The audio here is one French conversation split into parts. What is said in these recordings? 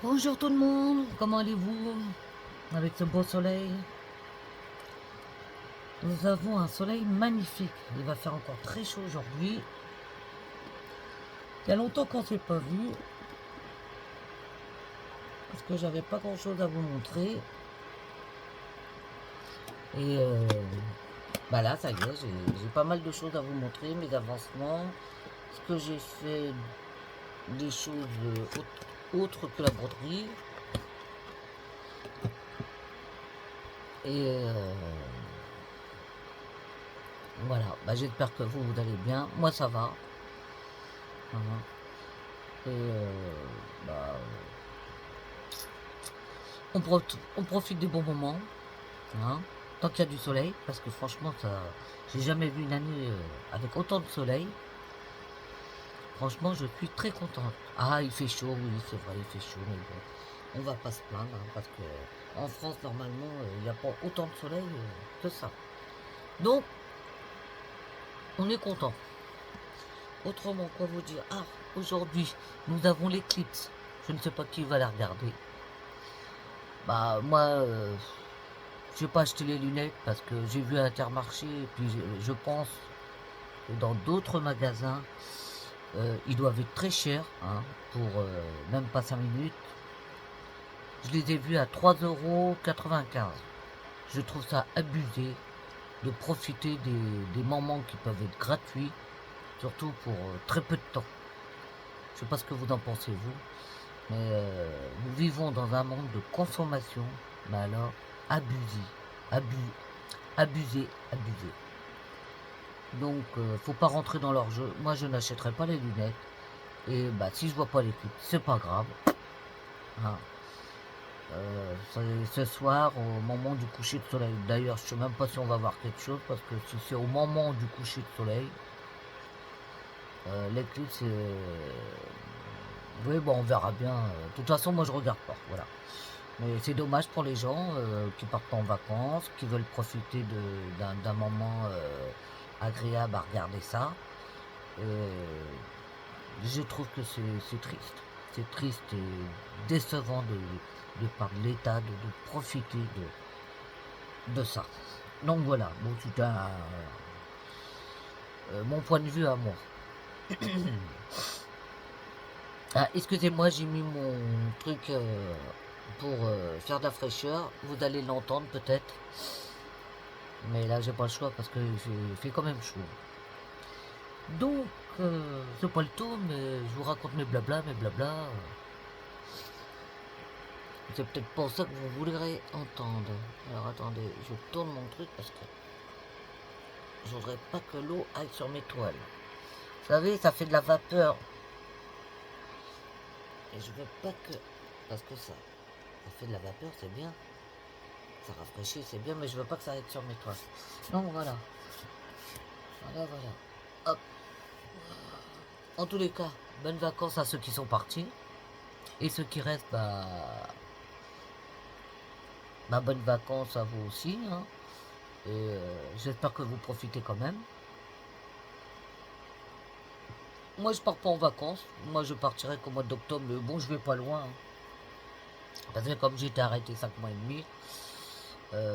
Bonjour tout le monde, comment allez-vous avec ce beau soleil? Nous avons un soleil magnifique, il va faire encore très chaud aujourd'hui. Il y a longtemps qu'on ne s'est pas vu, parce que j'avais pas grand chose à vous montrer. Et bah là, ça y est, j'ai pas mal de choses à vous montrer, mes avancements, ce que j'ai fait, des choses autres que la broderie. Et voilà, bah, j'espère que vous allez bien. Moi ça va. Hein. Et bah, on profite des bons moments, hein, tant qu'il y a du soleil, parce que franchement, j'ai jamais vu une année avec autant de soleil. Franchement, je suis très contente. Ah, il fait chaud, oui, c'est vrai, il fait chaud, mais bon, on va pas se plaindre, hein, parce que en France, normalement, il n'y a pas autant de soleil que ça. Donc, on est content. Autrement, quoi vous dire? Ah, aujourd'hui, nous avons l'éclipse. Je ne sais pas qui va la regarder. Bah, moi, je n'ai pas acheté les lunettes parce que j'ai vu à Intermarché et puis je pense que dans d'autres magasins, ils doivent être très chers, hein, pour même pas 5 minutes. Je les ai vus à 3,95 €. Je trouve ça abusé de profiter des moments qui peuvent être gratuits, surtout pour très peu de temps. Je ne sais pas ce que vous en pensez, vous, mais nous vivons dans un monde de consommation, mais alors abusé, abus, abusé. Donc, faut pas rentrer dans leur jeu. Moi, je n'achèterai pas les lunettes. Et bah, si je vois pas les clips, c'est pas grave. Hein. Ce soir, au moment du coucher de soleil. D'ailleurs, je sais même pas si on va voir quelque chose, parce que si c'est au moment du coucher de soleil, l'éclipse, oui, bon, on verra bien. De toute façon, moi, je regarde pas. Voilà. Mais c'est dommage pour les gens qui partent en vacances, qui veulent profiter d'un moment agréable à regarder ça. Je trouve que c'est triste. C'est triste et décevant de par l'État de profiter de ça. Donc voilà, bon, c'est mon point de vue à moi. Ah, excusez-moi, j'ai mis mon truc pour faire de la fraîcheur. Vous allez l'entendre peut-être. Mais là, j'ai pas le choix parce que il fait quand même chaud. Donc, c'est pas le tout, mais je vous raconte mes blabla, mes blabla. C'est peut-être pour ça que vous voudrez entendre. Alors attendez, je tourne mon truc parce que je voudrais pas que l'eau aille sur mes toiles. Vous savez, ça fait de la vapeur. Et je veux pas que... Parce que ça fait de la vapeur, c'est bien. Ça rafraîchit, c'est bien, mais je veux pas que ça aille sur mes toiles. Donc voilà. Voilà. Hop. En tous les cas, bonnes vacances à ceux qui sont partis. Et ceux qui restent, bonnes vacances à vous aussi. Hein. Et j'espère que vous profitez quand même. Moi, je pars pas en vacances. Moi, je partirai qu'au mois d'octobre. Mais bon, je vais pas loin. Hein. Parce que comme j'étais arrêté 5 mois et demi,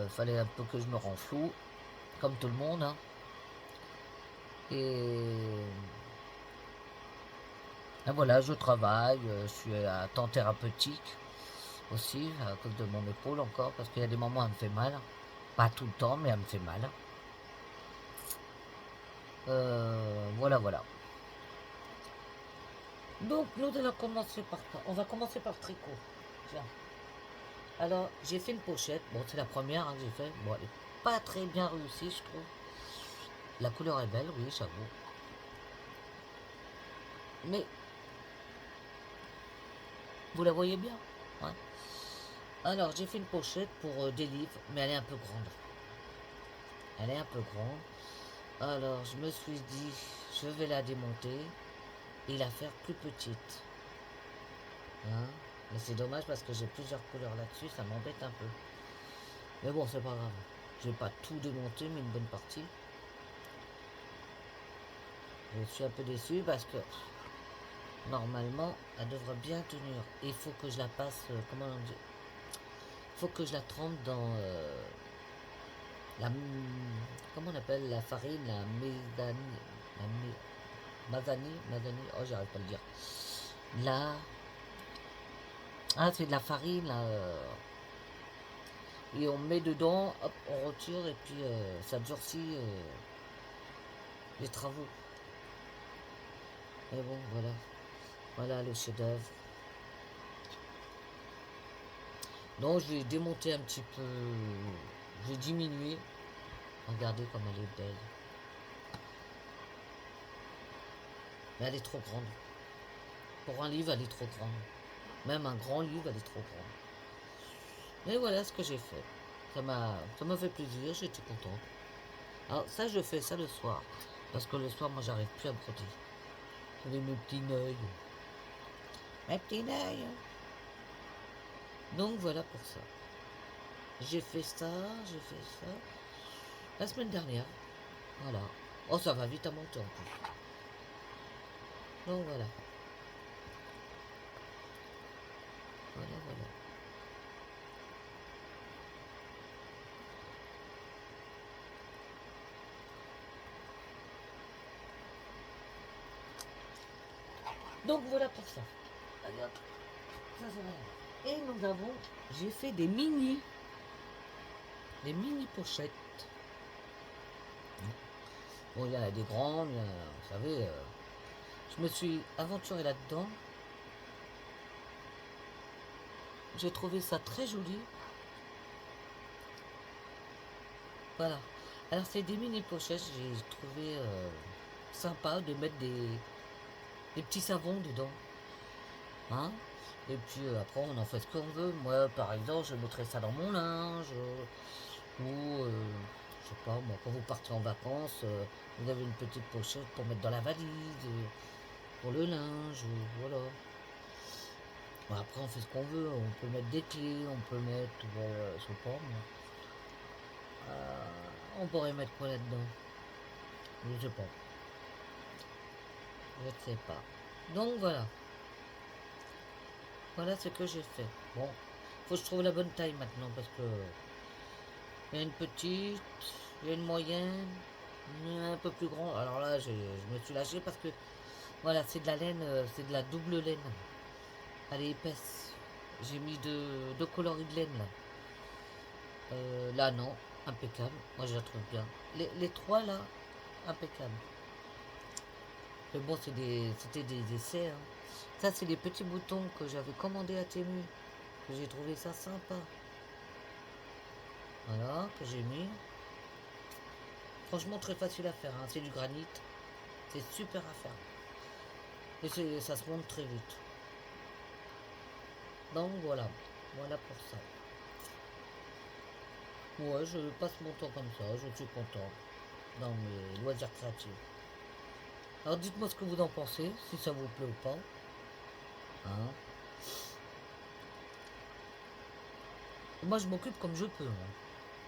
fallait un peu que je me renfloue. Comme tout le monde. Hein. Et voilà, je travaille. Je suis à temps thérapeutique aussi, à cause de mon épaule encore. Parce qu'il y a des moments où elle me fait mal. Pas tout le temps, mais elle me fait mal. Voilà. Donc, nous allons commencer par quoi? On va commencer par le tricot. Tiens. Alors, j'ai fait une pochette. Bon, c'est la première hein, que j'ai fait. Bon, elle n'est pas très bien réussie, je trouve. La couleur est belle, oui, j'avoue. Mais, vous la voyez bien, ouais. Alors, j'ai fait une pochette pour des livres, mais elle est un peu grande. Elle est un peu grande. Alors, je me suis dit, je vais la démonter et la faire plus petite. Hein. Mais c'est dommage parce que j'ai plusieurs couleurs là-dessus, ça m'embête un peu. Mais bon, c'est pas grave. Je vais pas tout démonter, mais une bonne partie. Je suis un peu déçu parce que Normalement, elle devrait bien tenir. Et il faut que je la passe, comment on dit? Il faut que je la trempe dans la... Comment on appelle la farine? La médani... La Mazani, oh j'arrive pas à le dire. La... Ah, c'est de la farine, là. Et on met dedans, hop, on retire, et puis ça durcit les travaux. Mais bon, voilà. Voilà le chef-d'œuvre. Donc, je vais démonter un petit peu. Je vais diminuer. Regardez comme elle est belle. Mais elle est trop grande. Pour un livre, elle est trop grande. Même un grand livre, elle est trop grande. Mais voilà ce que j'ai fait. Ça m'a fait plaisir, j'étais contente. Alors ça, je fais ça le soir. Parce que le soir, moi, j'arrive plus à broder. Avec mes petits œils. Mes petits œils. Donc voilà pour ça. J'ai fait ça, j'ai fait ça. La semaine dernière. Voilà. Oh, ça va vite à monter en plus. Donc voilà. Voilà, voilà. Donc voilà pour ça. Allez hop. Ça c'est rien. Et nous avons, j'ai fait des mini pochettes. Bon, il y en a des grandes, vous savez, je me suis aventurée là-dedans. J'ai trouvé ça très joli. Voilà. Alors c'est des mini pochettes, j'ai trouvé sympa de mettre des petits savons dedans. Hein. Et puis après on en fait ce qu'on veut. Moi par exemple je mettrais ça dans mon linge. Ou je sais pas moi, quand vous partez en vacances, vous avez une petite pochette pour mettre dans la valise, pour le linge, voilà. Bon, après on fait ce qu'on veut, on peut mettre des clés, on peut mettre, je sais pas moi. On pourrait mettre quoi là-dedans? Je sais pas. Je ne sais pas. Donc voilà. Voilà ce que j'ai fait. Bon, faut que je trouve la bonne taille maintenant parce que il y a une petite, il y a une moyenne, un peu plus grand. Alors là, je me suis lâché parce que voilà, c'est de la laine, c'est de la double laine. Elle est épaisse. J'ai mis deux coloris de laine là. Là non, impeccable. Moi je la trouve bien. Les trois là, impeccable. Mais bon, c'était des essais. Hein. Ça, c'est des petits boutons que j'avais commandés à Temu. Que j'ai trouvé ça sympa. Voilà, que j'ai mis. Franchement, très facile à faire. Hein. C'est du granit. C'est super à faire. Et ça se monte très vite. Donc voilà. Voilà pour ça. Ouais, je passe mon temps comme ça. Je suis content. Dans mes loisirs créatifs. Alors dites-moi ce que vous en pensez. Si ça vous plaît ou pas. Hein. Et moi, je m'occupe comme je peux. Hein.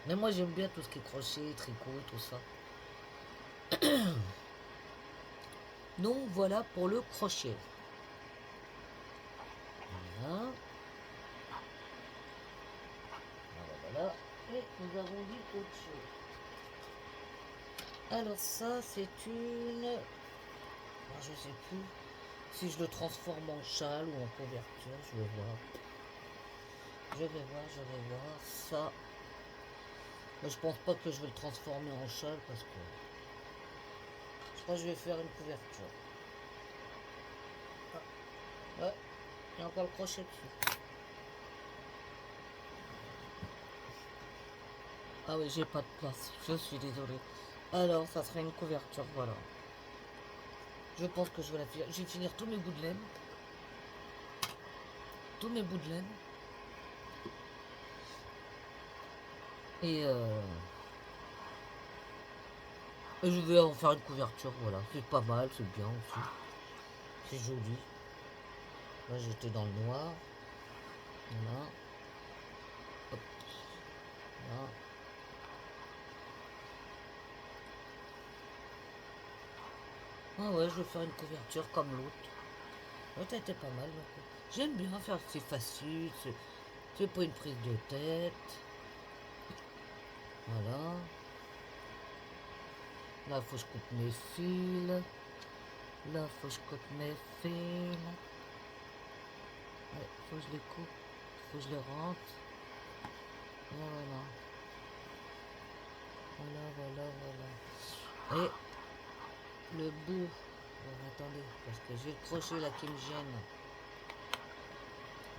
Mais moi, j'aime bien tout ce qui est crochet, tricot, tout ça. Donc voilà pour le crochet. Voilà. Voilà. Et nous avons dit autre chose. Alors ça, c'est une... Bon, je sais plus si je le transforme en châle ou en couverture. Je vais voir. Je vais voir. Ça, mais je pense pas que je vais le transformer en châle parce que je crois que je vais faire une couverture. Ah, ouais, il y a encore le crochet dessus. Ah oui, j'ai pas de place. Je suis désolée. Alors, ça serait une couverture, voilà. Je pense que je vais la finir. Je vais finir tous mes bouts de laine. Tous mes bouts de laine. Et je vais en faire une couverture, voilà. C'est pas mal, c'est bien aussi. C'est joli. Là, j'étais dans le noir. Voilà. Hop. Là. Ah ouais, je vais faire une couverture comme l'autre. l'autre était pas mal. J'aime bien faire, c'est facile, c'est pas une prise de tête. Voilà. Là, faut que je coupe mes fils. Là, faut que je coupe mes fils. Ouais, faut que je les coupe. Faut que je les rentre. Et voilà. Voilà. Et le bout. Bon, attendez, parce que j'ai le crochet là qui me gêne.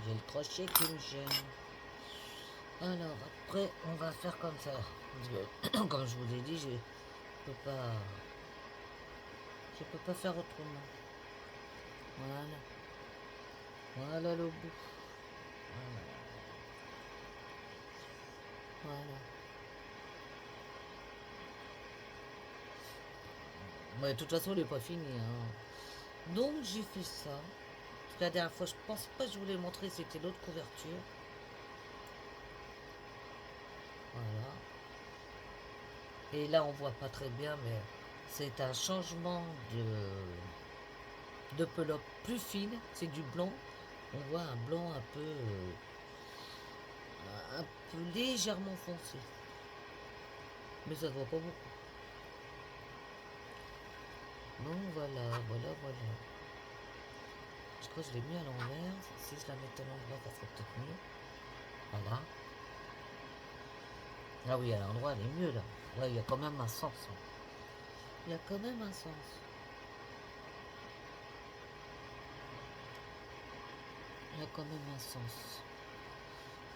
J'ai le crochet qui me gêne. Alors, après, on va faire comme ça. Comme je vous ai dit, peux pas... Je peux pas faire autrement. Voilà. Voilà le bout. Voilà. Voilà. Ouais, de toute façon, il n'est pas fini. Hein. Donc, j'ai fait ça. Parce que la dernière fois, je pense pas que je voulais montrer, c'était l'autre couverture. Voilà. Et là, on voit pas très bien, mais c'est un changement de pelote plus fine. C'est du blanc. On voit un blanc un peu légèrement foncé. Mais ça se voit pas beaucoup. Donc voilà. Je crois que je l'ai mis à l'envers. Si je la mettais à l'endroit, ça serait peut-être mieux. Voilà. Ah oui, à l'endroit, elle est mieux là. Ouais, il y a quand même un sens. Hein. Il y a quand même un sens. Il y a quand même un sens.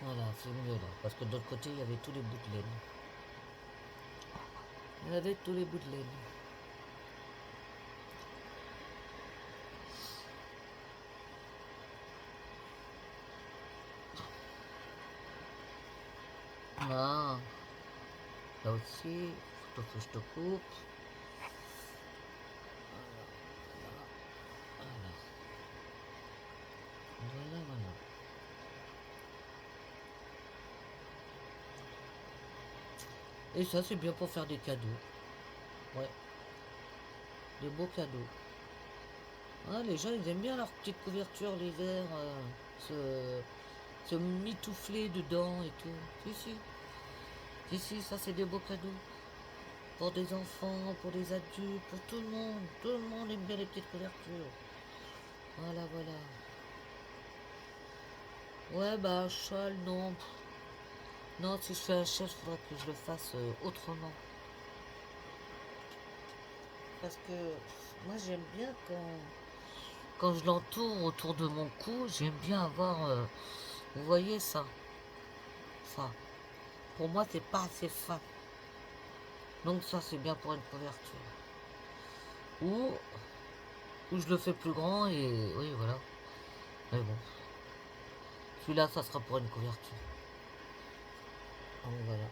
Voilà, c'est mieux là. Parce que de l'autre côté, il y avait tous les bouts de laine. Il y avait tous les bouts de laine. Ah, là aussi, faut que je te coupe. Voilà. Et ça, c'est bien pour faire des cadeaux. Ouais, des beaux cadeaux. Ah, les gens, ils aiment bien leur petite couverture l'hiver, se mitoufler dedans et tout. Si, ça, c'est des beaux cadeaux. Pour des enfants, pour des adultes, pour tout le monde. Tout le monde aime bien les petites couvertures. Voilà. Ouais, bah, un châle, non. Non, si je fais un châle, il faudra que je le fasse autrement. Parce que moi, j'aime bien quand je l'entoure autour de mon cou, j'aime bien avoir... vous voyez ça? Ça. Pour moi, c'est pas assez fin. Donc ça, c'est bien pour une couverture. Ou je le fais plus grand et... Oui, voilà. Mais bon. Celui-là, ça sera pour une couverture. Donc voilà.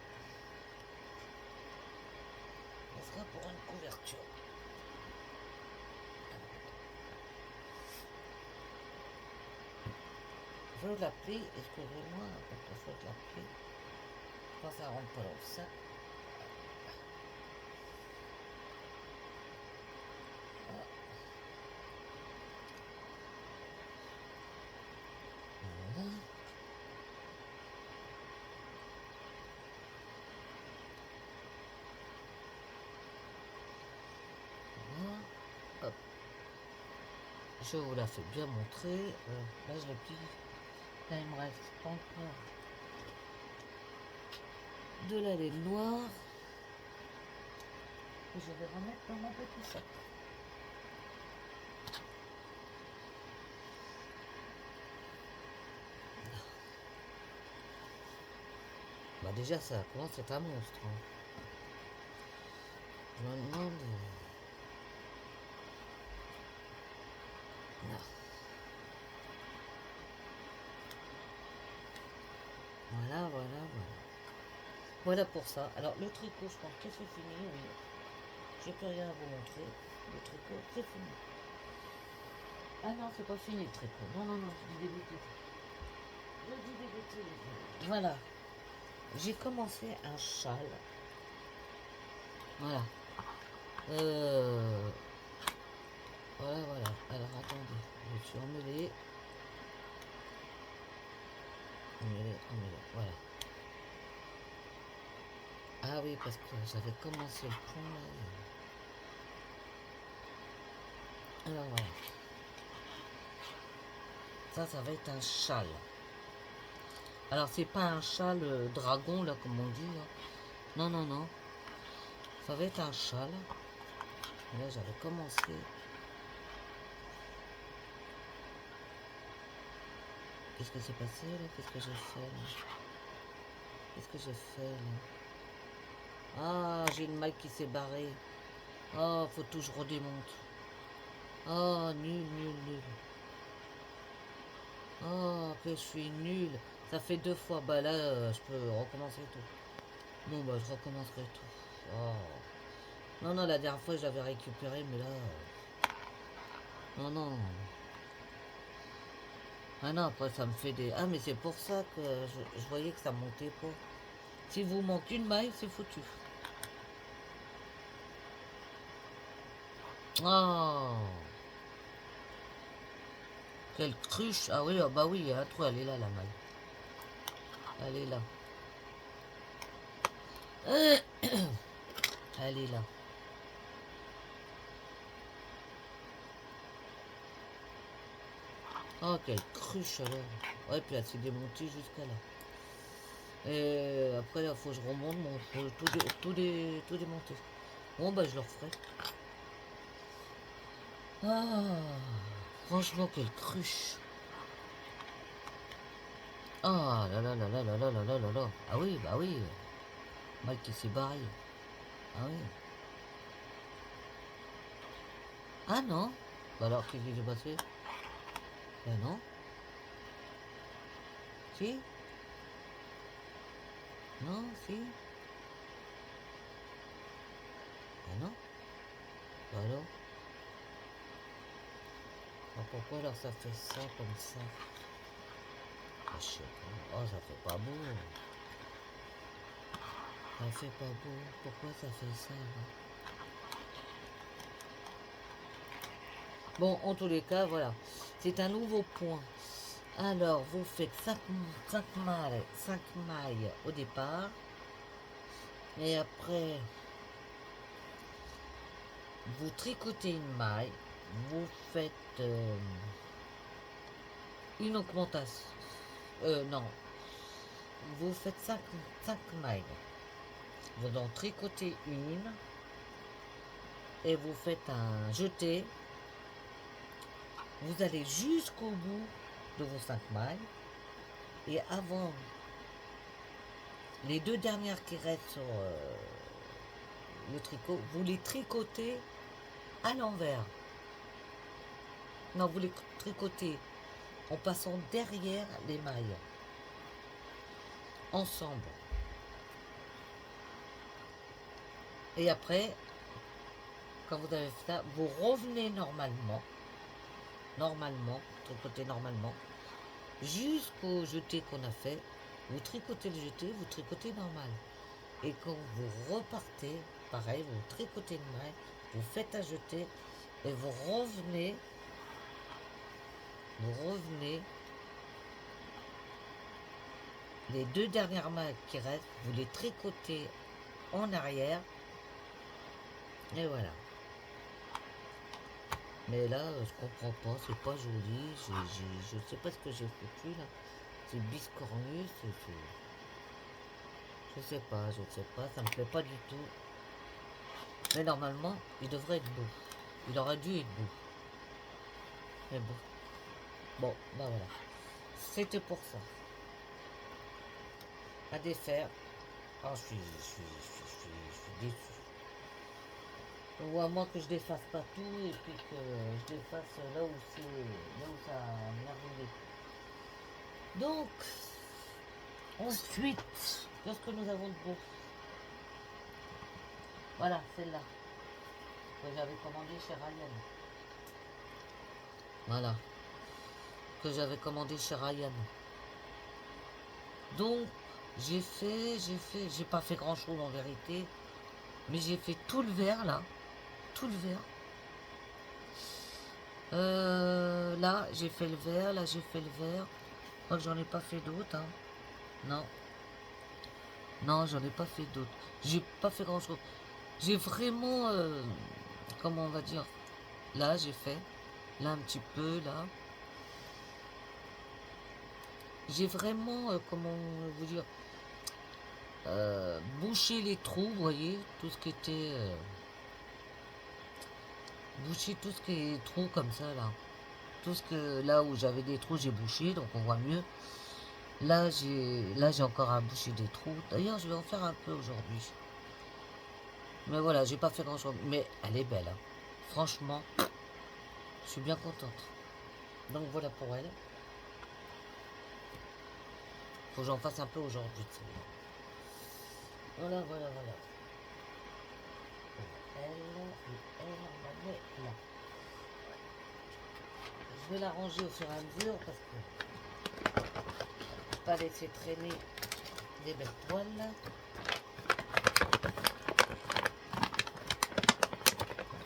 Ça sera pour une couverture. Je veux l'appeler, excusez-moi, parce que je veux l'appeler. Quand ça rentre pas dans le sac. Voilà. Voilà. Hop. Je vous la fais bien montrer. Là, je l'ai plie. Là, il me reste encore de la laine noire. Et je vais remettre dans mon petit sac. Bah déjà, ça commence à être un monstre. Hein. Je me demande... Non. Voilà. Voilà pour ça. Alors, le tricot, je pense que c'est fini, oui. J'ai plus rien à vous montrer. Le tricot, c'est fini. Ah non, c'est pas fini le tricot. Non, je dis des bêtises. Voilà. J'ai commencé un châle. Voilà. Voilà. Alors, attendez. Je suis emmêlé. Emmêlé, voilà. Ah oui, parce que j'avais commencé le pont là. Alors voilà. Ça va être un châle. Alors c'est pas un châle dragon là comme on dit là. Non, non, non. Ça va être un châle. Là j'avais commencé. Qu'est-ce que s'est passé là? Qu'est-ce que j'ai fait là? Qu'est-ce que j'ai fait là? Ah, j'ai une maille qui s'est barrée. Oh, faut tout que je redémonte. Oh, nul, nul, nul. Oh, que je suis nul. Ça fait 2 fois. Bah là, je peux recommencer tout. Bon, bah je recommencerai tout. Oh. Non, non, la dernière fois, j'avais récupéré, mais là... Non, non. Ah non, après, ça me fait des... Ah, mais c'est pour ça que je voyais que ça montait pas. Si vous manque une maille, c'est foutu. Oh. Quelle cruche. Ah oui, ah bah oui, hein, toi, elle est là, la maille. Elle est là. Elle est là. Oh, quelle cruche alors. Ouais, puis elle s'est démontée jusqu'à là. Et après, il faut que je remonte, bon, faut tout démonter. Bon, bah, je le referai. Ah, franchement, quelle cruche. Ah là là là là là là là là là là. Ah oui, bah oui. Mike qui s'est barré. Ah oui. Ah non. Bah alors, qu'est-ce qui s'est passé? Ben non. Si? Non, si? Ah non. Bah alors? Ah, pourquoi alors ça fait ça comme ça? Ah, je sais pas. Oh, ça fait pas beau. Ça fait pas beau. Pourquoi ça fait ça là? Bon, en tous les cas, voilà. C'est un nouveau point. Alors, vous faites 5 mailles, 5 mailles au départ. Et après, vous tricotez une maille. Vous faites une augmentation. Non. Vous faites 5 mailles. Vous en tricotez une. Et vous faites un jeté. Vous allez jusqu'au bout de vos 5 mailles. Et avant les 2 dernières qui restent sur le tricot, vous les tricotez à l'envers. Non, vous les tricotez en passant derrière les mailles. Ensemble. Et après, quand vous avez fait ça, vous revenez normalement, tricotez normalement, jusqu'au jeté qu'on a fait. Vous tricotez le jeté, vous tricotez normal. Et quand vous repartez, pareil, vous tricotez une maille, vous faites un jeté et vous revenez les 2 dernières mailles qui restent, vous les tricotez en arrière. Et voilà. Mais là, je comprends pas, c'est pas joli. Je sais pas ce que j'ai foutu là. C'est biscornu, je sais pas, ça me plaît pas du tout. Mais normalement, il devrait être beau. Il aurait dû être beau. Mais bon. Bon, bah voilà. C'était pour ça. À défaire. Oh, je suis déçu. Ou à moins que je défasse pas tout et puis que je défasse là où ça a merveilleux. Donc, ensuite, qu'est-ce que nous avons de beau? Voilà, celle-là. Que j'avais commandée chez Ryan. Voilà. Que j'avais commandé chez Ryan. Donc, j'ai pas fait grand chose en vérité. Mais j'ai fait tout le vert là. Tout le vert. Là, j'ai fait le vert. Là, j'ai fait le vert. Je crois que j'en ai pas fait d'autres. Hein. Non. Non, j'en ai pas fait d'autres. J'ai pas fait grand-chose. J'ai vraiment... comment on va dire? Là, j'ai fait. Là, un petit peu, là. J'ai vraiment... comment vous dire? Bouché les trous, vous voyez? Tout ce qui était... bouché tout ce qui est trous comme ça, là. Tout ce que... Là où j'avais des trous, j'ai bouché, donc on voit mieux. Là, j'ai encore à boucher des trous. D'ailleurs, je vais en faire un peu aujourd'hui. Mais voilà, j'ai pas fait grand-chose. Mais elle est belle, hein. Franchement, je suis bien contente. Donc voilà pour elle. Faut que j'en fasse un peu aujourd'hui. Voilà, voilà, voilà. Elle, on la met là. Je vais la ranger au fur et à mesure parce que je ne vais pas laisser traîner des belles toiles.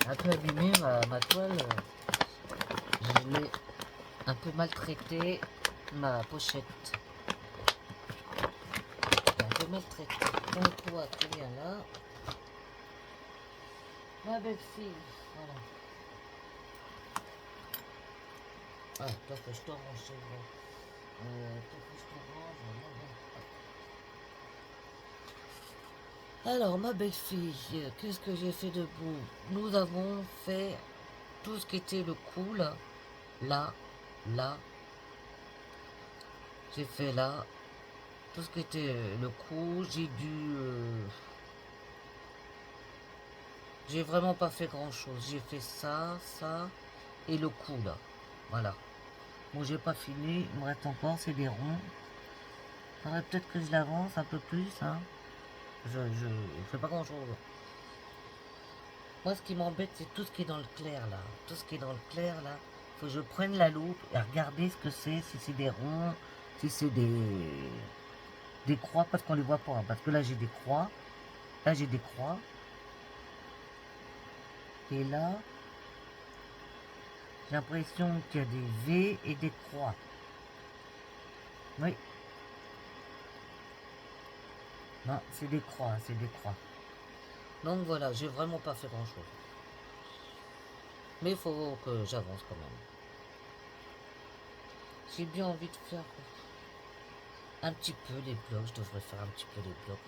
Un peu abîmée ma toile. Je l'ai un peu maltraitée, ma pochette. Un peu maltraitée. Donc toi, tu viens là. Ma belle-fille, voilà. Ah, toi que je te range, c'est vrai. Toi que je te range, voilà. Alors, ma belle-fille, qu'est-ce que j'ai fait de beau? Nous avons fait tout ce qui était le cou, là, là, là. J'ai fait là, tout ce qui était le cou. J'ai dû... j'ai vraiment pas fait grand-chose. J'ai fait ça, ça, et le cou, là. Voilà. Bon, j'ai pas fini, il me reste encore, c'est des ronds. Faudrait peut-être que je l'avance un peu plus, hein. Je fais pas grand-chose. Moi, ce qui m'embête, c'est tout ce qui est dans le clair, là. Tout ce qui est dans le clair, là. Faut que je prenne la loupe et regarder ce que c'est, si c'est des ronds, si c'est des croix, parce qu'on les voit pas. Hein, parce que là, j'ai des croix. Là, j'ai des croix. Et là, j'ai l'impression qu'il y a des V et des croix. Oui. Non, c'est des croix, c'est des croix. Donc voilà, j'ai vraiment pas fait grand-chose. Mais il faut que j'avance quand même. J'ai bien envie de faire un petit peu les blocs. Je devrais faire un petit peu les blocs.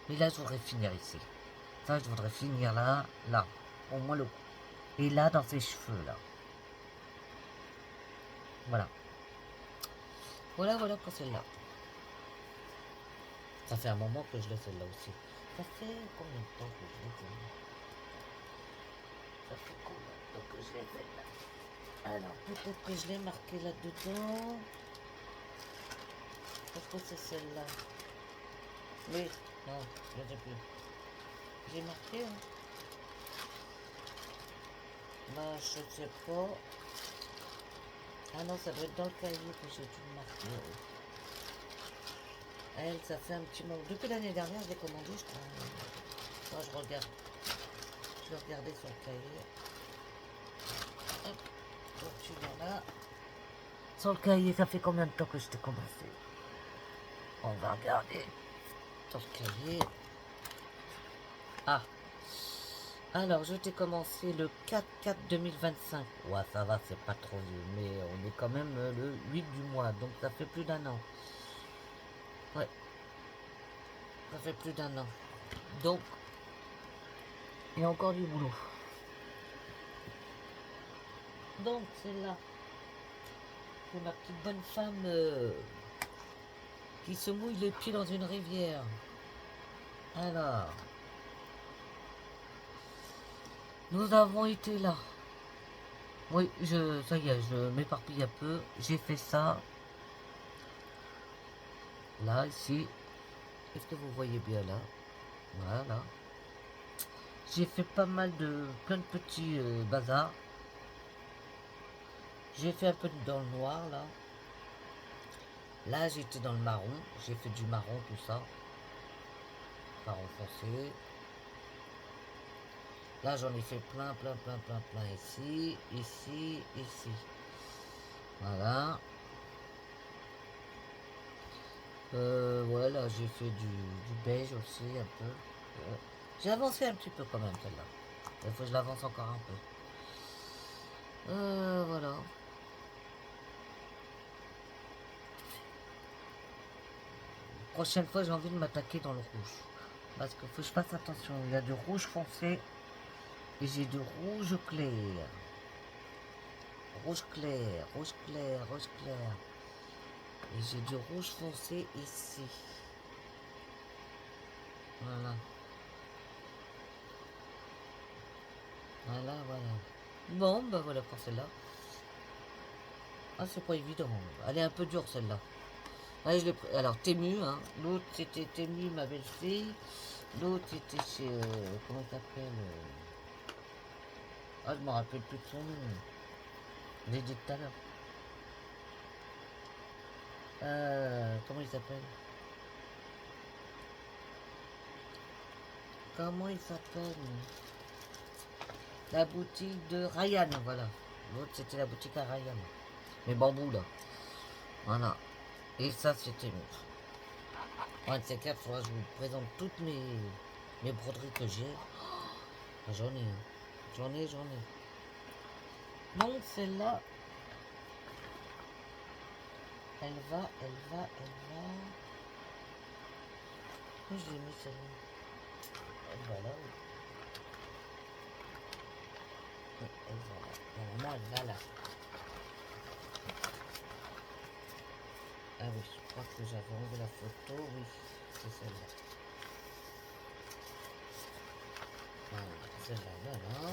Mais là, je voudrais finir ici. Ça, je voudrais finir là, là. Au moins le coup. Et là, dans ses cheveux, là. Voilà. Voilà, voilà pour celle-là. Ça fait un moment que je l'ai celle-là aussi. Ça fait combien de temps que je l'ai celle-là? Ça fait combien de temps que je l'ai celle-là? Alors, peut-être que je l'ai marqué là-dedans. Est-ce que c'est celle-là? Oui, non, je ne sais plus. J'ai marqué, hein. Bah, je sais pas. Ah non, ça doit être dans le cahier que j'ai dû marquer. Elle, ça fait un petit moment. Depuis l'année dernière, je l'ai commandé, je crois. Moi, je regarde. Je vais regarder sur le cahier. Hop, donc tu viens là. Sur le cahier, ça fait combien de temps que je t'ai commencé? On va regarder. Sur le cahier. Ah. Alors, je t'ai commencé le 4-4-2025. Ouais, ça va, c'est pas trop vieux. Mais on est quand même le 8 du mois. Donc, ça fait plus d'un an. Ouais. Ça fait plus d'un an. Donc, il y a encore du boulot. Donc, c'est là. C'est ma petite bonne femme qui se mouille les pieds dans une rivière. Alors, nous avons été là. Oui, ça y est, je m'éparpille un peu. J'ai fait ça. Là, ici. Est-ce que vous voyez bien là? Voilà. J'ai fait pas mal de... plein de petits bazars. J'ai fait un peu dans le noir, là. Là, j'étais dans le marron. J'ai fait du marron, tout ça. Marron foncé. Là, j'en ai fait plein, plein, plein, plein, plein. Ici, ici, ici. Voilà. Voilà, j'ai fait du beige aussi, un peu. J'ai avancé un petit peu quand même, celle-là. Il faut que je l'avance encore un peu. Voilà. Prochaine fois, j'ai envie de m'attaquer dans le rouge. Parce qu'il faut que je fasse attention. Il y a du rouge foncé et j'ai du rouge clair. Rouge clair, rouge clair, rouge clair. Et j'ai du rouge foncé ici. Voilà. Voilà, voilà. Bon, bah voilà pour celle-là. Ah, c'est pas évident. Elle est un peu dure celle-là. Ouais, alors, Tému, hein. L'autre, c'était Tému, ma belle-fille. L'autre, c'était chez... comment il s'appelle Ah, je me rappelle plus de son nom. Je l'ai dit tout à l'heure. Comment il s'appelle Comment il s'appelle La boutique de Ryan, voilà. L'autre, c'était la boutique à Ryan. Mais bambou, là. Voilà. Et ça, c'était mieux. Ouais, de ces quatre, il faudra que je vous présente toutes mes broderies que j'ai. Ah, j'en ai, hein. J'en ai. Donc, celle-là, elle va. Où je l'ai mis, celle-là Elle va là, oui. Oui, elle va là. Normalement, elle va là. Ah oui, je crois que j'avais enlevé la photo. Oui, c'est celle-là. Voilà, celle-là, voilà. Voilà.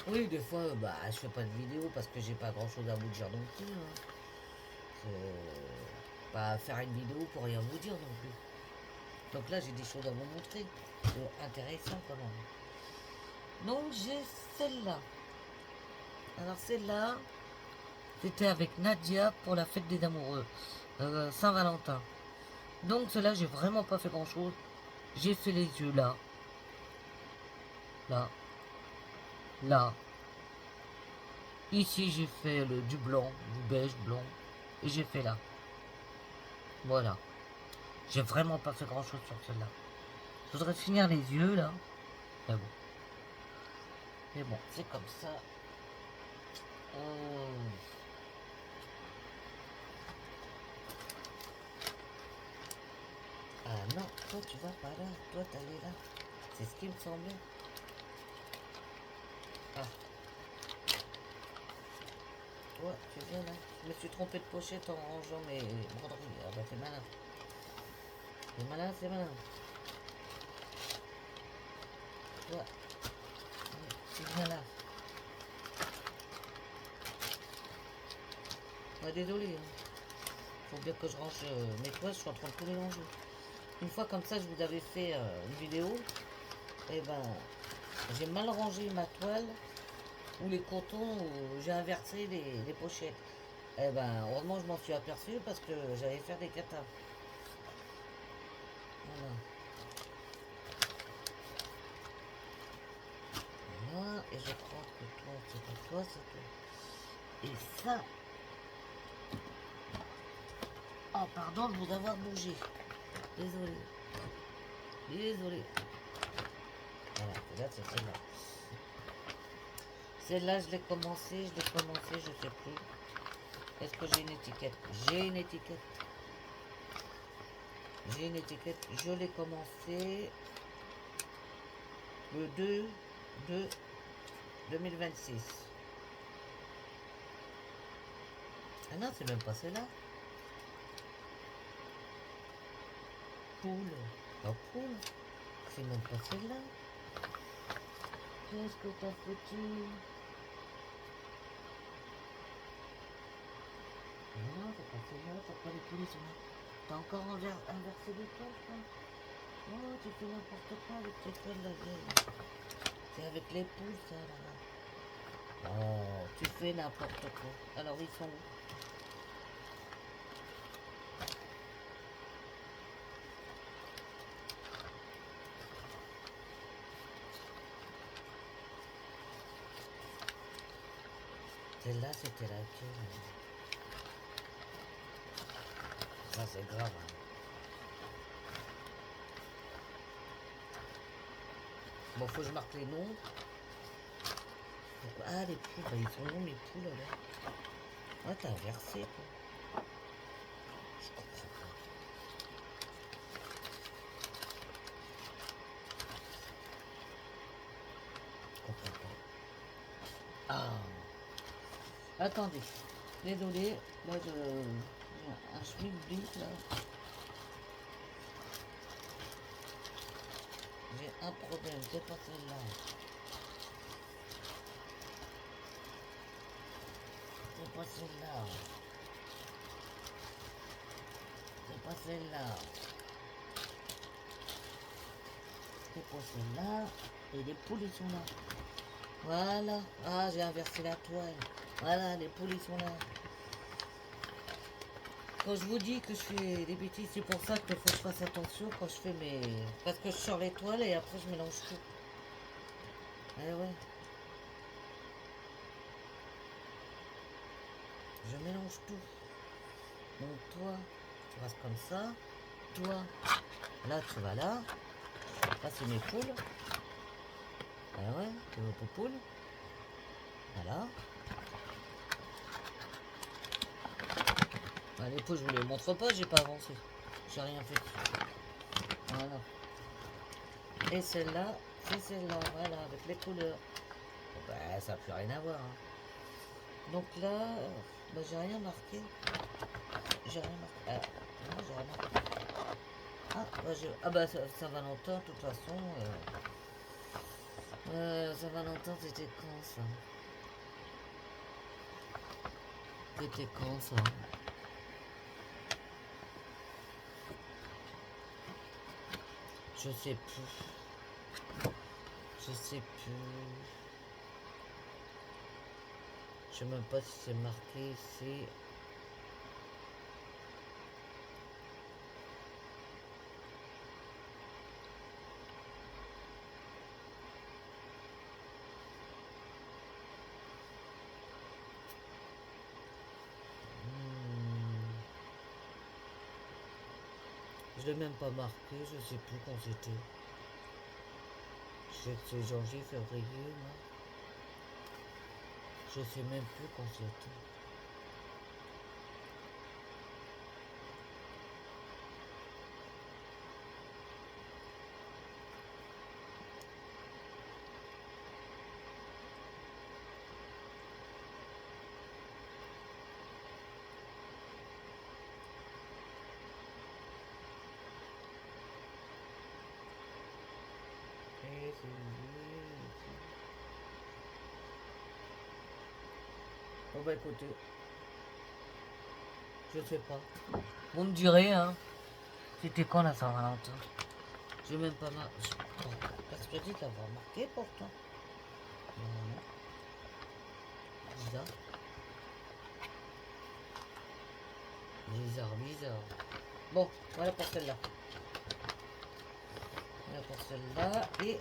Oui, des fois, bah, je fais pas de vidéo parce que j'ai pas grand chose à vous dire non plus. Hein. Pas faire une vidéo pour rien vous dire non plus. Donc là, j'ai des choses à vous montrer. Intéressant quand même. Donc j'ai celle-là. Alors celle-là, c'était avec Nadia pour la fête des amoureux. Saint-Valentin. Donc celle-là, j'ai vraiment pas fait grand-chose. J'ai fait les yeux là. Là. Là. Ici, j'ai fait du blanc, du beige blanc. Et j'ai fait là. Voilà. J'ai vraiment pas fait grand-chose sur celle-là. Je voudrais finir les yeux là. Mais bon. Mais bon, c'est comme ça. Ah non, toi tu vas pas là. Toi t'allais là. C'est ce qui me semblait. Ah, toi tu viens là. Je me suis trompé de pochette en rangeant mes broderies. Ah bah c'est malin. C'est malin, c'est malin. Toi, tu viens là. Ouais, désolé. Hein. Faut bien que je range mes toiles. Je suis en train de tout mélanger. Une fois comme ça, je vous avais fait une vidéo. Et ben, j'ai mal rangé ma toile ou les cotons où j'ai inversé les pochettes. Eh ben, heureusement, je m'en suis aperçu parce que j'allais faire des catas. Voilà. Voilà. Et je crois que toi, c'est pas toi, c'est toi. Et ça. Oh, pardon de vous avoir bougé. Désolé. Désolé. Voilà, là, c'est celle-là. Celle-là, je l'ai commencé, je sais plus. Est-ce que j'ai une étiquette? J'ai une étiquette. J'ai une étiquette. Je l'ai commencé le 2 de 2026. Ah non, c'est même pas celle-là. Poule. Pas poule. C'est même pas celle-là. Qu'est-ce que t'as foutu? Non, c'est pas celle-là, t'as pas les poules sur là. T'as encore inversé les toiles, quoi. Oh, tu fais n'importe quoi avec tes toiles, la vieille. C'est avec les poules, ça, là. Oh, tu fais n'importe quoi. Alors, ils sont où? Celle-là, c'était laquelle? Ça, c'est grave. Hein. Bon, faut que je marque les noms. Pourquoi? Ah, les poules. Bah, ils sont où, mes poules, alors? Ah, t'as inversé, quoi. Je comprends pas. Je comprends pas. Ah. Attendez. Désolé. Là, j'ai un schmilblick, là. J'ai un problème. C'est pas celle-là. C'est pas celle-là. C'est pas celle-là. C'est pas celle-là. Et les poules, ils sont là. Voilà. Ah, j'ai inversé la toile. Voilà, les poules, ils sont là. Quand je vous dis que je fais des bêtises, c'est pour ça qu'il faut que je fasse attention quand je fais mes... Parce que je sors les toiles et après je mélange tout. Eh ouais. Je mélange tout. Donc toi, tu restes comme ça. Toi, là, tu vas là. Ça, c'est mes poules. Eh ouais, c'est vos poules. Voilà. Bah, les poules, je vous les montre pas, j'ai pas avancé. J'ai rien fait. Voilà. Et celle-là, c'est celle-là, voilà, avec les couleurs. Bon, bah, ça n'a plus rien à voir. Hein. Donc là, bah, j'ai rien marqué. J'ai rien marqué. Ah, non, j'ai rien marqué. Ah bah Saint-Valentin, de toute façon. Saint-Valentin, c'était quand ça? C'était quand ça? Je sais plus. Je sais plus. Je sais même pas si c'est marqué ici. Je l'ai même pas marqué, je sais plus quand c'était. Je sais que c'est janvier, février, moi. Je sais même plus quand c'était. Et c'est bon bah écoutez, je sais pas. Vous me direz, hein. C'était quand la Saint-Valentin? J'ai même pas marqué. Je suis persuadée d'avoir marqué pourtant. Non, bizarre. Bizarre, bizarre. Bon, voilà pour celle-là. Voilà pour celle-là. Et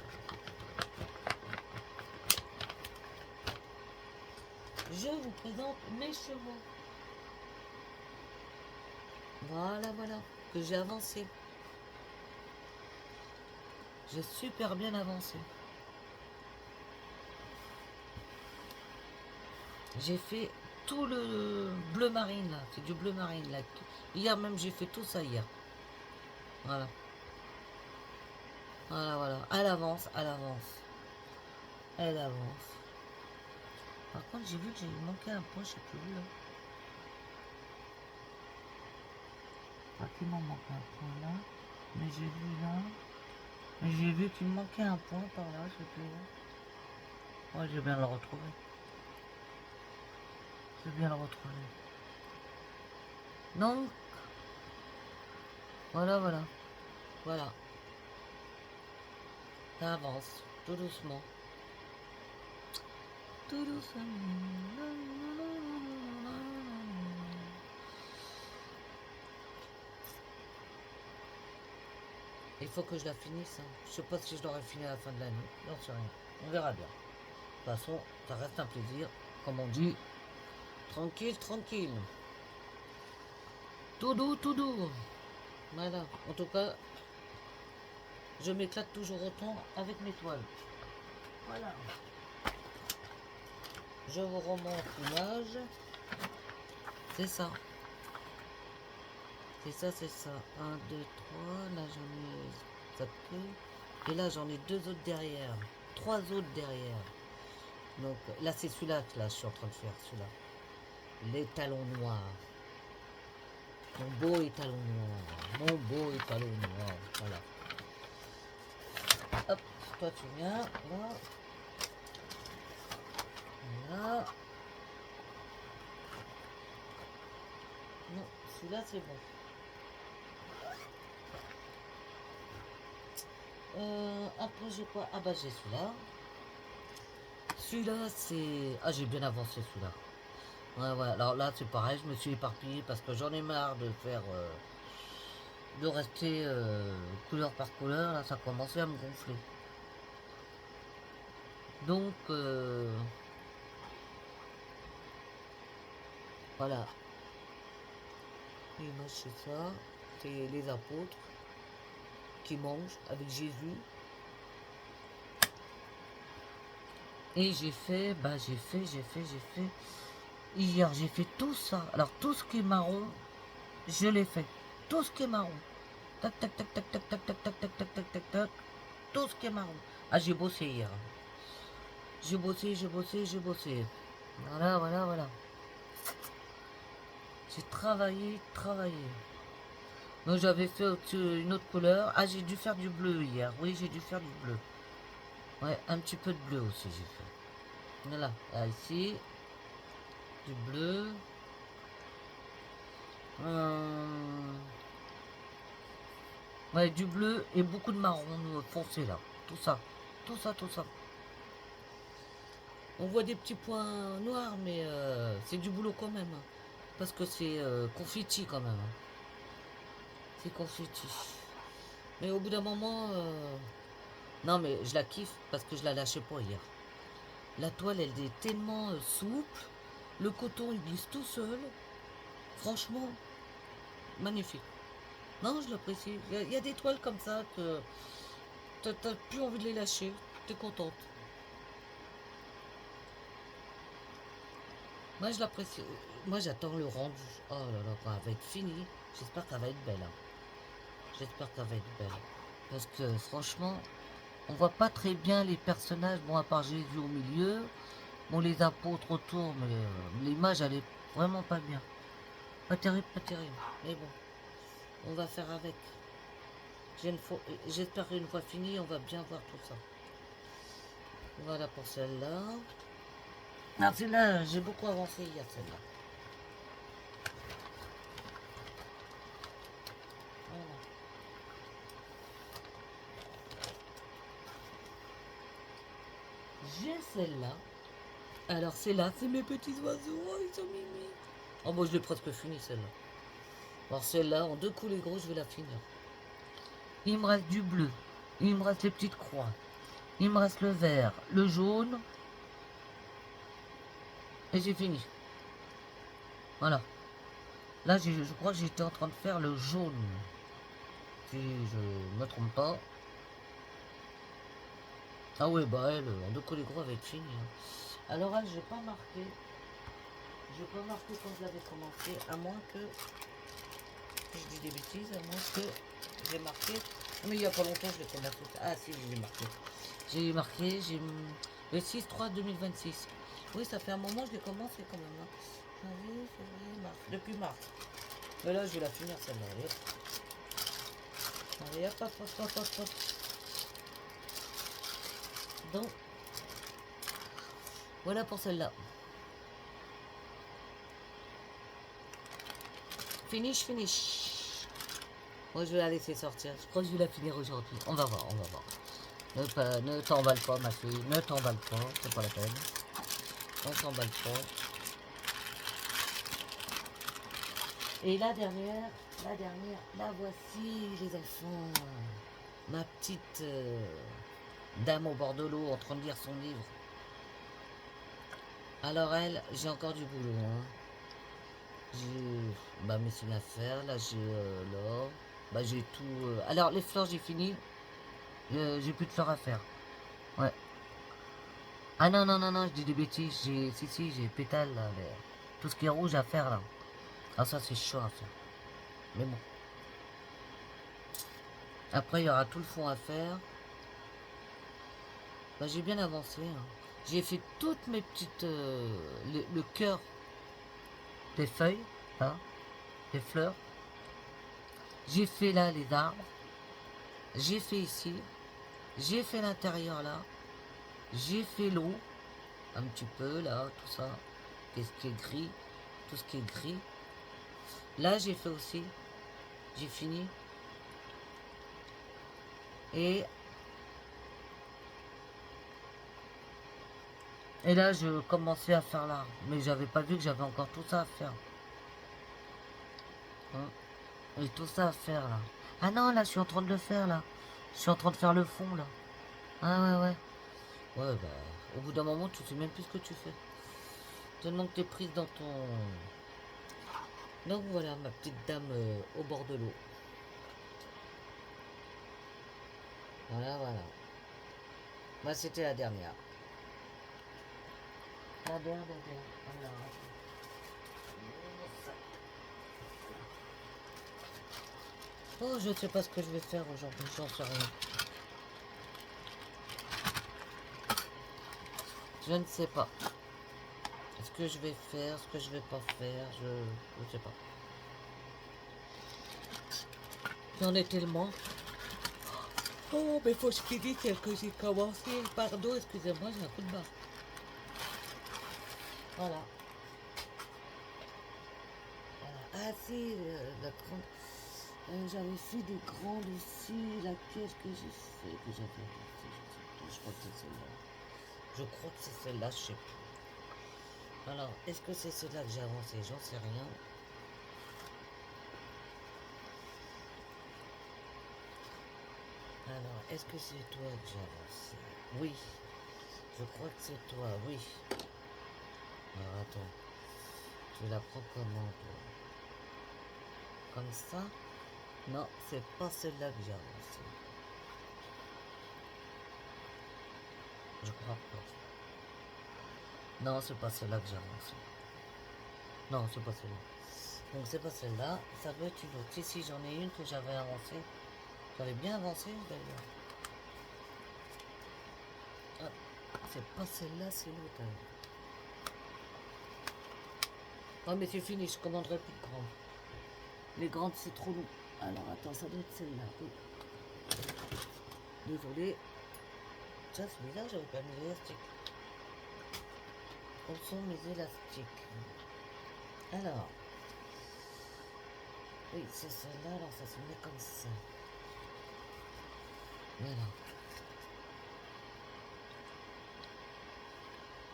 je vous présente mes chevaux. Voilà, voilà. Que j'ai avancé. J'ai super bien avancé. J'ai fait tout le bleu marine là. C'est du bleu marine là. Hier même j'ai fait tout ça hier. Voilà. Voilà, voilà. Elle avance, elle avance. Elle avance. Par contre j'ai vu que j'ai manqué un point, je sais plus où là. Ah, qu'il m'en manque un point là. Mais j'ai vu là. Mais j'ai vu qu'il me manquait un point par là, je sais plus où. Ouais, je vais bien le retrouver. Je vais bien le retrouver. Donc, voilà, voilà. Voilà. Ça avance, tout doucement. tout doucement. Il faut que je la finisse. Hein. Je sais pas si je l'aurai fini à la fin de l'année. J'en sais rien. On verra bien. De toute façon, ça reste un plaisir. Comme on dit, tranquille, tranquille. Tout doux, tout doux. Voilà. En tout cas, je m'éclate toujours autant avec mes toiles. Voilà. Je vous remonte l'image. C'est ça. C'est ça, c'est ça. 1, 2, 3. Là, j'en ai ça peut. Et là, j'en ai 2 autres derrière. 3 autres derrière. Donc, là, c'est celui-là que là, je suis en train de faire. Celui-là. Les talons noirs. Mon beau étalon noir. Mon beau étalon noir. Voilà. Hop, toi, tu viens. Là. Voilà. Non, celui-là, c'est bon. Après j'ai quoi? Ah bah j'ai celui-là. Celui-là c'est... Ah j'ai bien avancé celui-là. Ouais ouais, alors là c'est pareil, je me suis éparpillé parce que j'en ai marre de faire... de rester couleur par couleur, là ça commençait à me gonfler. Donc voilà. L'image c'est ça. C'est les apôtres qui mangent avec Jésus. Et j'ai fait, bah j'ai fait. Hier j'ai fait tout ça. Alors tout ce qui est marron, je l'ai fait. Tout ce qui est marron. Tac tac tac tac tac tac tac tac tac tac tac tac tac. Tout ce qui est marron. Ah j'ai bossé hier. J'ai bossé. Voilà, voilà, voilà. J'ai travaillé. Donc j'avais fait une autre couleur. Ah j'ai dû faire du bleu hier. Oui j'ai dû faire du bleu. Ouais, un petit peu de bleu aussi j'ai fait. Voilà, là ici. Du bleu. Ouais, du bleu et beaucoup de marron foncé là. Tout ça. On voit des petits points noirs, mais c'est du boulot quand même. Hein. Parce que c'est confetti quand même. Hein. C'est confetti. Mais au bout d'un moment... Non, mais je la kiffe parce que je la lâchais pas hier. La toile, elle est tellement souple. Le coton, il glisse tout seul. Franchement, magnifique. Non, je l'apprécie. Il y a des toiles comme ça que t'as plus envie de les lâcher. T'es contente. Moi, je l'apprécie. Moi, j'attends le rendu. Oh là là, quand elle va être finie, j'espère qu'elle va être belle. Hein. J'espère qu'elle va être belle. Parce que franchement, on voit pas très bien les personnages. Bon, à part Jésus au milieu. Bon, les apôtres autour, mais l'image, elle est vraiment pas bien. Pas terrible, pas terrible. Mais bon, on va faire avec. J'espère qu'une fois fini, on va bien voir tout ça. Voilà pour celle-là. Ah, celle-là, j'ai beaucoup avancé hier, celle-là. Voilà. J'ai celle-là. Alors, celle-là, c'est mes petits oiseaux. Oh, ils sont mimi. Oh, bon, je l'ai presque fini, celle-là. Alors, celle-là, en 2 coulées gros, je vais la finir. Il me reste du bleu. Il me reste les petites croix. Il me reste le vert, le jaune. Et j'ai fini. Voilà. Là, je crois que j'étais en train de faire le jaune. Si je me trompe pas. Ah ouais, bah elle, en 2 coulées gros, elle va être finie. Hein. Alors elle, j'ai pas marqué. J'ai pas marqué quand je l'avais commencé. À moins que... Je dis des bêtises, à moins que j'ai marqué. Mais il y a pas longtemps, je l'ai commencé. Ah si, j'ai marqué. J'ai marqué, j'ai le 6/3/2026. Oui, ça fait un moment que je l'ai commencé quand même. Hein. Janvier, février, mars. Depuis mars. Mais là, je vais la finir celle-là. Allez, hop. Donc, voilà pour celle-là. Finish. Moi, je vais la laisser sortir. Je crois que je vais la finir aujourd'hui. On va voir. Ne t'emballe pas, ma fille. Ne t'emballe pas. C'est pas la peine. On s'emballe pas. Et la voici les enfants. Ma petite dame au bord de l'eau en train de lire son livre. Alors elle, j'ai encore du boulot. Hein. J'ai mes c'est l'affaire. Là j'ai l'or. J'ai tout. Alors les fleurs j'ai fini. J'ai plus de fleurs à faire. Ouais. Ah non non non non, je dis des bêtises. Si j'ai pétales là. Tout ce qui est rouge à faire là. Ah ça c'est chaud à faire. Mais bon. Après il y aura tout le fond à faire. J'ai bien avancé. Hein. J'ai fait toutes mes petites... le cœur des feuilles, là, des fleurs. J'ai fait là les arbres. J'ai fait ici. J'ai fait l'intérieur là. J'ai fait l'eau. Un petit peu là, tout ça. Qu'est-ce qui est gris. Tout ce qui est gris. Là j'ai fait aussi. J'ai fini. Et là, je commençais à faire l'arbre. Mais j'avais pas vu que j'avais encore tout ça à faire. Hein. Et tout ça à faire là. Ah non, là, je suis en train de le faire là. Je suis en train de faire le fond là. Ah ouais, ouais. Ouais, au bout d'un moment, tu sais même plus ce que tu fais. Tellement que t'es prise dans ton... Donc voilà, ma petite dame au bord de l'eau. Voilà, voilà. Moi, c'était la dernière. La dernière. Alors, oh, je ne sais pas ce que je vais faire aujourd'hui, j'en sais rien. Je ne sais pas. Ce que je vais faire, ce que je vais pas faire, je ne sais pas. J'en ai tellement. Oh, mais faut que je finisse celle que j'ai commencé. Pardon, excusez-moi, j'ai un coup de barre. Voilà. Ah si, la grande... j'avais fait des grandes aussi. Laquelle que j'ai fait, que j'avais fait, je crois que c'est celle-là. Je crois que c'est celle-là, je sais plus. Alors, est-ce que c'est celle-là que j'ai avancé? J'en sais rien. Alors, est-ce que c'est toi que j'ai avancé? Oui. Je crois que c'est toi, oui. Alors, attends. Tu la prends comment, toi? Comme ça? Non, c'est pas celle-là que j'ai avancée. Je crois pas. Non, c'est pas celle-là que j'ai avancée. Non, c'est pas celle-là. Donc c'est pas celle-là. Ça doit être une autre. Si, j'en ai une que j'avais avancée. J'avais bien avancé d'ailleurs. Ah, c'est pas celle-là, c'est l'autre. Oh mais c'est fini, je commanderai plus de grandes. Les grandes c'est trop long. Alors attends, ça doit être celle-là. Oui. Désolé. Ça c'est bizarre, j'avais pas mes élastiques. Où sont mes élastiques? Alors. Oui, c'est celle-là, alors ça se met comme ça. Voilà.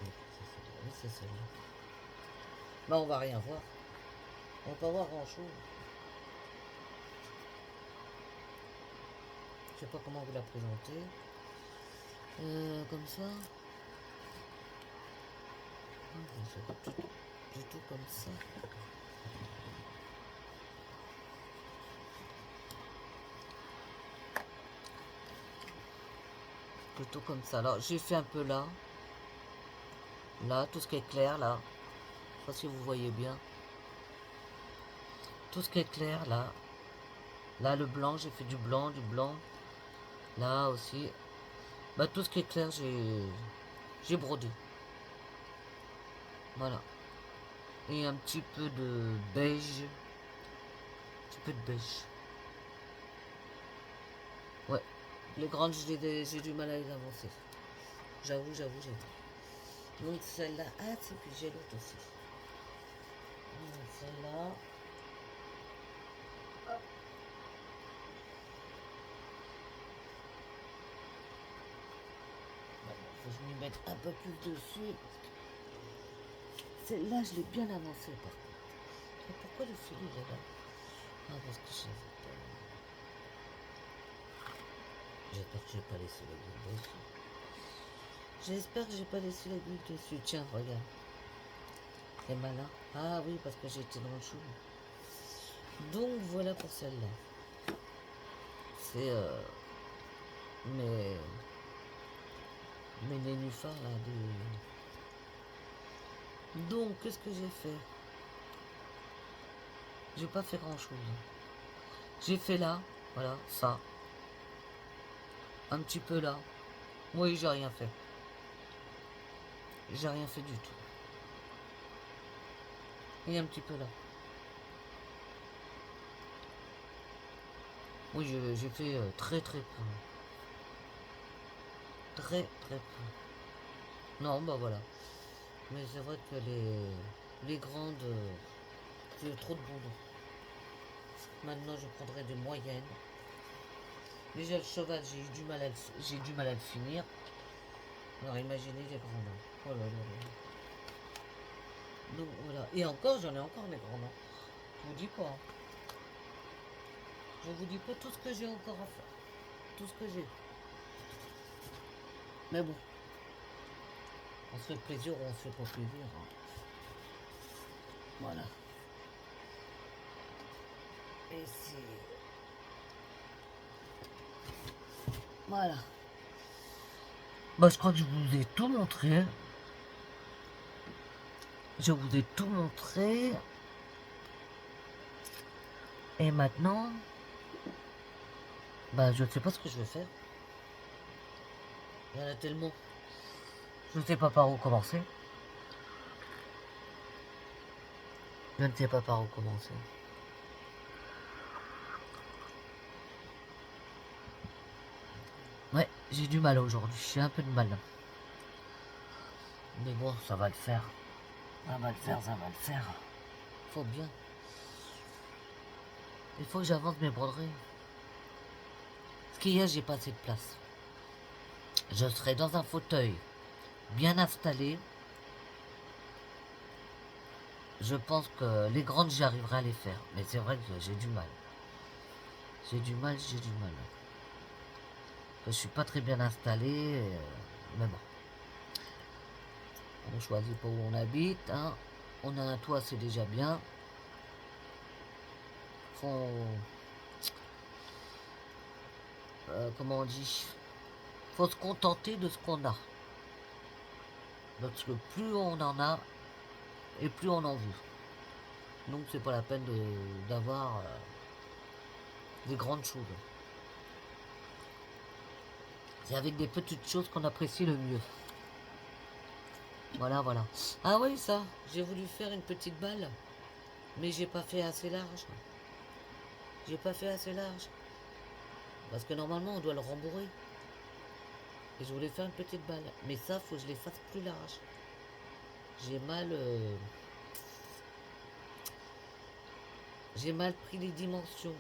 Oui, c'est celle-là. Bah, on va rien voir. On va pas voir grand-chose. Je sais pas comment vous la présenter. Comme ça. Du tout comme ça. Plutôt comme ça. Alors, j'ai fait un peu là. Là, tout ce qui est clair, là. Je sais pas si vous voyez bien. Tout ce qui est clair, là. Là, le blanc, j'ai fait du blanc, du blanc. Là aussi. Bah, tout ce qui est clair, j'ai brodé. Voilà. Et un petit peu de beige. Un petit peu de beige. Ouais. Les grandes, j'ai du mal à les avancer. J'avoue. Donc celle-là. Ah, c'est puis j'ai l'autre aussi. Celle-là. Faut que je m'y mette un peu plus dessus. celle-là, je l'ai bien avancée par contre. Et pourquoi le fil il est là? Ah, parce que j'espère que j'ai pas laissé la gueule dessus. J'espère que j'ai pas laissé la gueule dessus. Tiens, regarde. C'est malin. Ah oui, parce que j'étais dans le chou. Donc voilà pour celle-là. C'est mes nénuphars là. Donc, qu'est-ce que j'ai fait? J'ai pas fait grand chose. J'ai fait là, voilà, ça. Un petit peu là. Oui, j'ai rien fait. J'ai rien fait du tout. Et un petit peu là. Oui, j'ai fait très très peu. Très très peu. Non, bah voilà. Mais c'est vrai que les grandes, c'est trop de boulot. Maintenant, je prendrai des moyennes. Déjà, le cheval, j'ai du mal à le finir. Alors, imaginez les grandes. Oh là là là. Donc, voilà. Et encore, j'en ai encore des grandes. Je vous dis pas. Je vous dis pas tout ce que j'ai encore à faire. Tout ce que j'ai. Mais bon. On se fait plaisir ou on se fait pas plaisir. Voilà. Et c'est... Voilà. Bah, je crois que je vous ai tout montré. Je vous ai tout montré. Et maintenant... Bah, je ne sais pas ce que je vais faire. Il y en a tellement. Je ne sais pas par où commencer. Je ne sais pas par où commencer. Ouais, j'ai du mal aujourd'hui. J'ai un peu de mal. Mais bon, ça va le faire. Ça va le faire, ça va le faire. Faut bien. Il faut que j'avance mes broderies. Parce qu'hier, j'ai pas assez de place. Je serai dans un fauteuil bien installé. Je pense que les grandes, j'arriverai à les faire. Mais c'est vrai que j'ai du mal. J'ai du mal. Je suis pas très bien installé. Mais bon. On choisit pas où on habite. Hein. On a un toit, c'est déjà bien. Faut... comment on dit? Faut se contenter de ce qu'on a. Parce que plus on en a, et plus on en veut. Donc c'est pas la peine d'avoir des grandes choses. C'est avec des petites choses qu'on apprécie le mieux. Voilà, voilà. Ah oui, ça, j'ai voulu faire une petite balle, mais j'ai pas fait assez large. J'ai pas fait assez large. Parce que normalement, on doit le rembourrer. Et je voulais faire une petite balle. Mais ça, faut que je les fasse plus large. J'ai mal... j'ai mal pris les dimensions.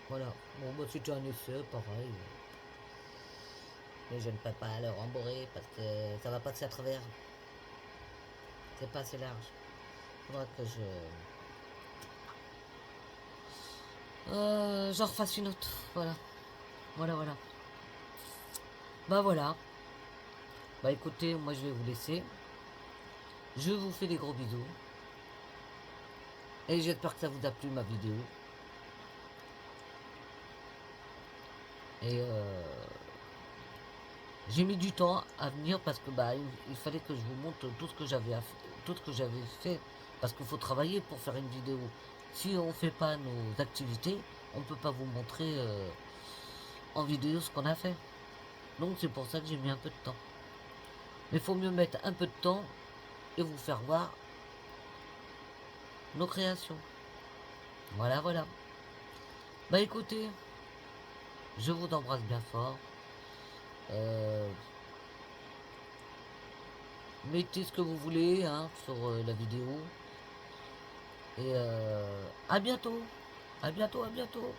Voilà. Bon, bah, c'était un essai, pareil. Mais je ne peux pas le rembourrer parce que ça va passer à travers. C'est pas assez large. Faudra que j'en refasse une autre. Voilà. Voilà, voilà. Bah voilà. Bah écoutez, moi je vais vous laisser. Je vous fais des gros bisous. Et j'espère que ça vous a plu ma vidéo. Et j'ai mis du temps à venir parce que bah il fallait que je vous montre tout ce que j'avais fait. Parce qu'il faut travailler pour faire une vidéo. Si on ne fait pas nos activités, on ne peut pas vous montrer en vidéo ce qu'on a fait. Donc c'est pour ça que j'ai mis un peu de temps. Mais il faut mieux mettre un peu de temps et vous faire voir nos créations. Voilà, voilà. Bah écoutez, je vous embrasse bien fort. Mettez ce que vous voulez hein, sur la vidéo. Et à bientôt. À bientôt, à bientôt.